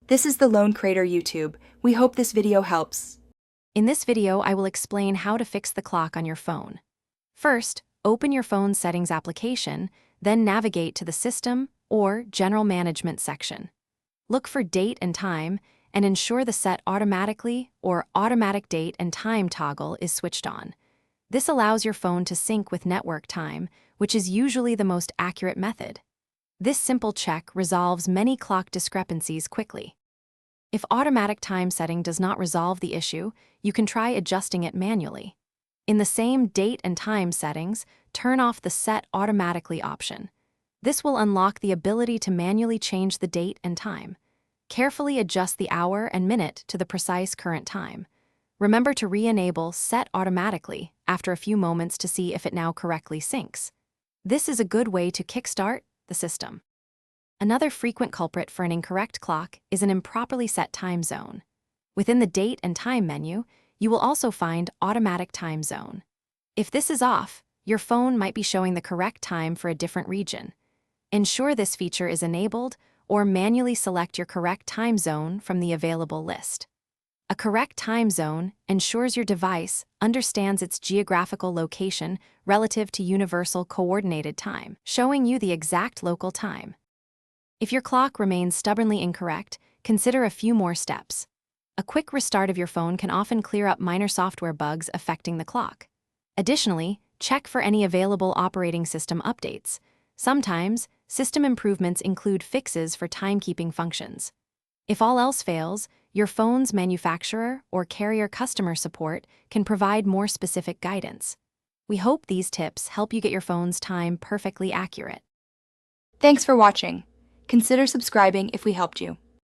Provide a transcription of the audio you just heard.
This is the Lone Crater YouTube. We hope this video helps. In this video, I will explain how to fix the clock on your phone. First, open your phone's settings application, then navigate to the System or General Management section. Look for Date and Time and ensure the Set Automatically or Automatic Date and Time toggle is switched on. This allows your phone to sync with network time, which is usually the most accurate method. This simple check resolves many clock discrepancies quickly. If automatic time setting does not resolve the issue, you can try adjusting it manually. In the same date and time settings, turn off the Set Automatically option. This will unlock the ability to manually change the date and time. Carefully adjust the hour and minute to the precise current time. Remember to re-enable Set Automatically after a few moments to see if it now correctly syncs. This is a good way to kickstart the system. Another frequent culprit for an incorrect clock is an improperly set time zone. Within the Date and Time menu, you will also find Automatic Time Zone. If this is off, your phone might be showing the correct time for a different region. Ensure this feature is enabled or manually select your correct time zone from the available list. A correct time zone ensures your device understands its geographical location relative to Universal Coordinated Time, showing you the exact local time. If your clock remains stubbornly incorrect, consider a few more steps. A quick restart of your phone can often clear up minor software bugs affecting the clock. Additionally, check for any available operating system updates. Sometimes, system improvements include fixes for timekeeping functions. If all else fails, your phone's manufacturer or carrier customer support can provide more specific guidance. We hope these tips help you get your phone's time perfectly accurate. Thanks for watching. Consider subscribing if we helped you.